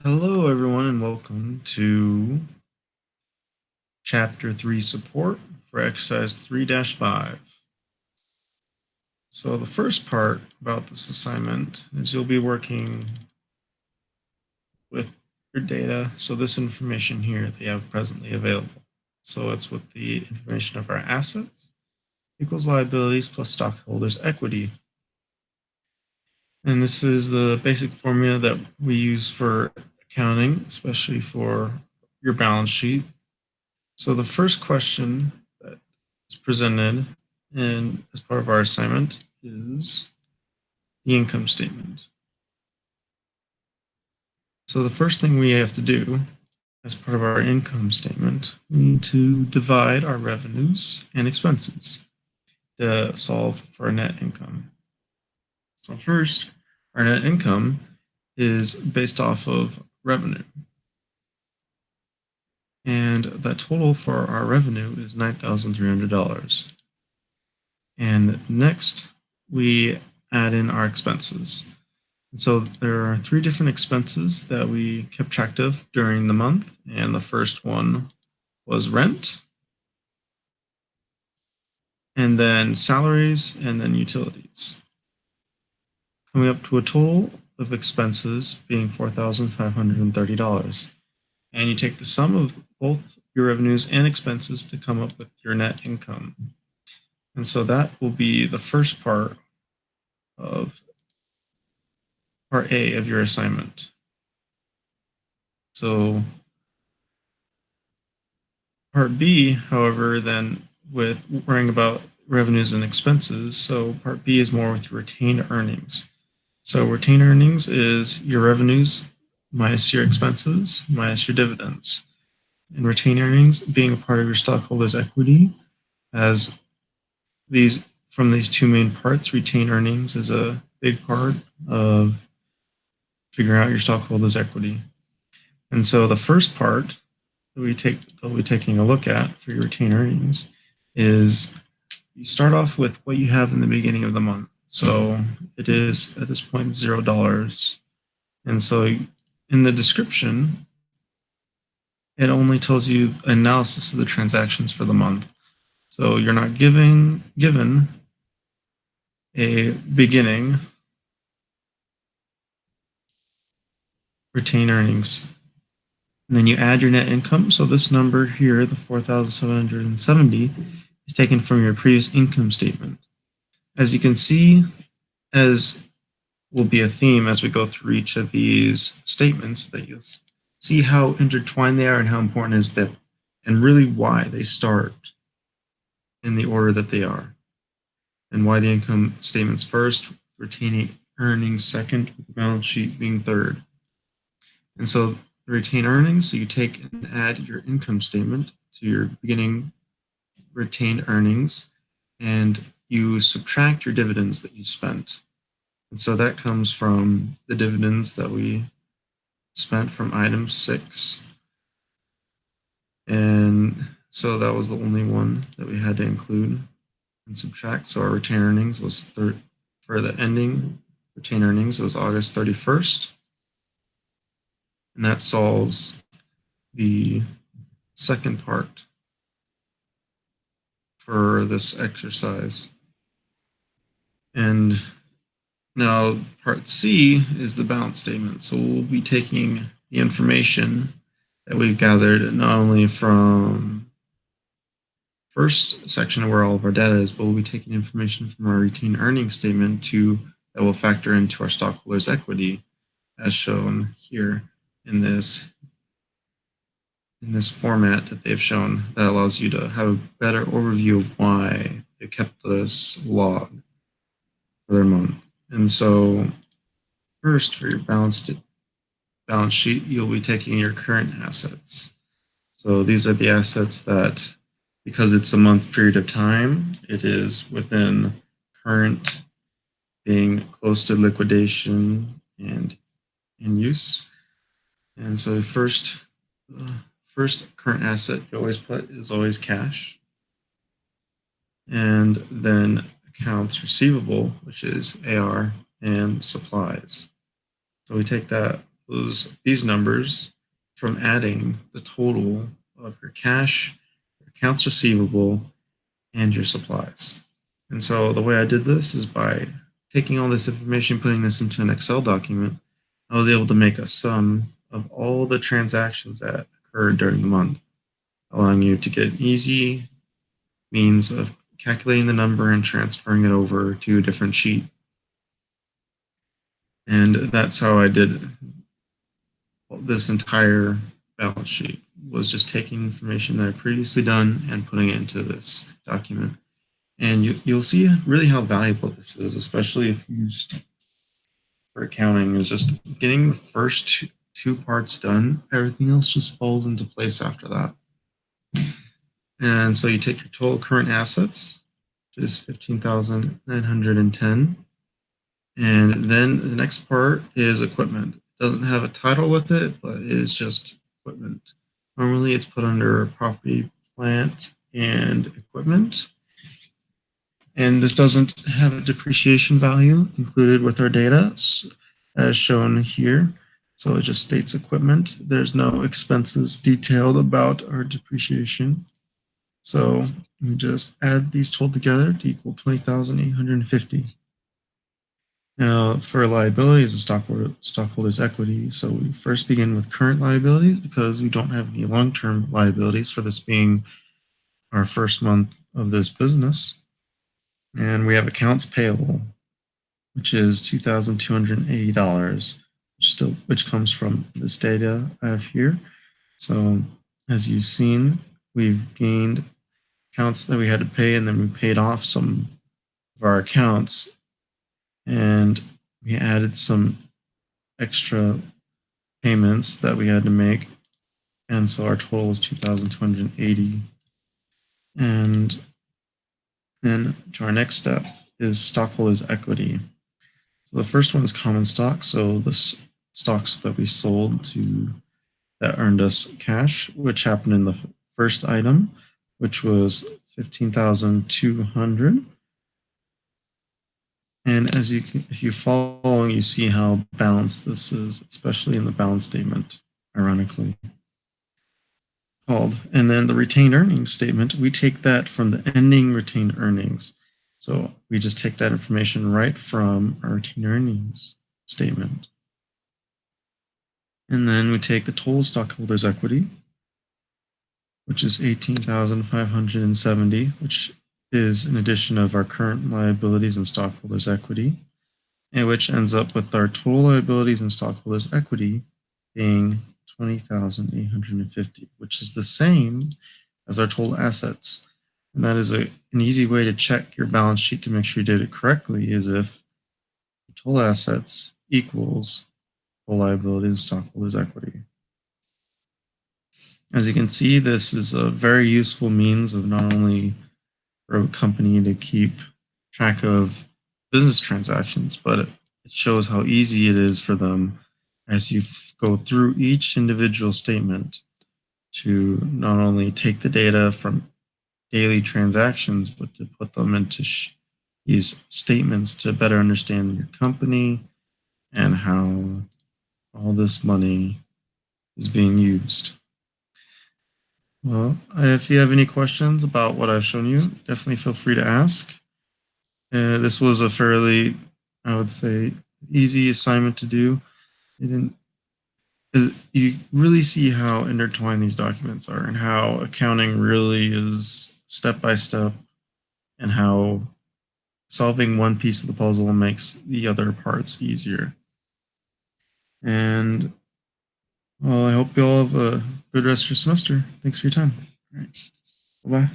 Hello, everyone, and welcome to Chapter 3 Support for Exercise 3-5. So the first part about this assignment is you'll be working with your data, so this information here that you have presently available. So it's with the information of our assets equals liabilities plus stockholders' equity. And this is the basic formula that we use for accounting, especially for your balance sheet. So the first question that is presented and as part of our assignment is the income statement. So the first thing we have to do as part of our income statement, we need to divide our revenues and expenses to solve for our net income. So first, our net income is based off of revenue. And the total for our revenue is $9,300. And next, we add in our expenses. And so there are three different expenses that we kept track of during the month. And the first one was rent, and then salaries, and then utilities, coming up to a total of expenses being $4,530. And you take the sum of both your revenues and expenses to come up with your net income. And so that will be the first part of part A of your assignment. So part B, however, then with worrying about revenues and expenses, so part B is more with your retained earnings. So retained earnings is your revenues minus your expenses minus your dividends. And retained earnings being a part of your stockholders' equity, as these from these two main parts, retained earnings is a big part of figuring out your stockholders' equity. And so the first part that we'll be taking a look at for your retained earnings is you start off with what you have in the beginning of the month. So it is at this point $0. And so in the description, it only tells you analysis of the transactions for the month. So you're not given a beginning retained earnings. And then you add your net income. So this number here, the 4,770, is taken from your previous income statement. As you can see, as will be a theme as we go through each of these statements, that you'll see how intertwined they are and how important is that, and really why they start in the order that they are, and why the income statement's first, retaining earnings second, with the balance sheet being third. And so the retained earnings, so you take and add your income statement to your beginning retained earnings, and you subtract your dividends that you spent. And so that comes from the dividends that we spent from item 6. And so that was the only one that we had to include and subtract. So our retained earnings was for the ending retained earnings, it was August 31st. And that solves the second part for this exercise. And now part C is the balance statement. So we'll be taking the information that we've gathered not only from first section where all of our data is, but we'll be taking information from our retained earnings statement that will factor into our stockholders' equity, as shown here in this format that they've shown, that allows you to have a better overview of why they kept this log for their month. And so first, for your balance sheet, you'll be taking your current assets. So these are the assets that, because it's a month period of time, it is within current, being close to liquidation and in use. And so first current asset you always put is always cash. And then accounts receivable, which is AR, and supplies. So we take that these numbers from adding the total of your cash, your accounts receivable, and your supplies. And so the way I did this is by taking all this information, putting this into an Excel document. I was able to make a sum of all the transactions that occurred during the month, allowing you to get an easy means of calculating the number and transferring it over to a different sheet. And that's how I did this entire balance sheet, was just taking information that I'd previously done and putting it into this document. And you'll see really how valuable this is, especially if you used for accounting, is just getting the first two parts done. Everything else just falls into place after that. And so you take your total current assets, which is 15,910. And then the next part is equipment. It doesn't have a title with it, but it is just equipment. Normally it's put under property, plant, and equipment. And this doesn't have a depreciation value included with our data as shown here. So it just states equipment. There's no expenses detailed about our depreciation. So we just add these total together to equal 20,850. Now for liabilities of stockholders' equity, so we first begin with current liabilities because we don't have any long-term liabilities for this being our first month of this business. And we have accounts payable, which is $2,280, which comes from this data I have here. So as you've seen, we've gained accounts that we had to pay, and then we paid off some of our accounts, and we added some extra payments that we had to make. And so our total is 2,280. And then to our next step is stockholders' equity. So the first one is common stock. So the stocks that we sold that earned us cash, which happened in the first item, which was 15,200. And if you follow along, you see how balanced this is, especially in the balance statement, ironically called. And then the retained earnings statement, we take that from the ending retained earnings. So we just take that information right from our retained earnings statement. And then we take the total stockholders' equity, which is 18,570, which is an addition of our current liabilities and stockholders' equity, and which ends up with our total liabilities and stockholders' equity being 20,850, which is the same as our total assets. And that is an easy way to check your balance sheet to make sure you did it correctly, is if total assets equals total liabilities and stockholders' equity. As you can see, this is a very useful means of not only for a company to keep track of business transactions, but it shows how easy it is for them as you go through each individual statement to not only take the data from daily transactions, but to put them into these statements to better understand your company and how all this money is being used. Well, if you have any questions about what I've shown you, definitely feel free to ask. This was a fairly, I would say, easy assignment to do. You really see how intertwined these documents are and how accounting really is step by step, and how solving one piece of the puzzle makes the other parts easier. And well, I hope you all have a good rest of your semester. Thanks for your time. All right. Bye-bye.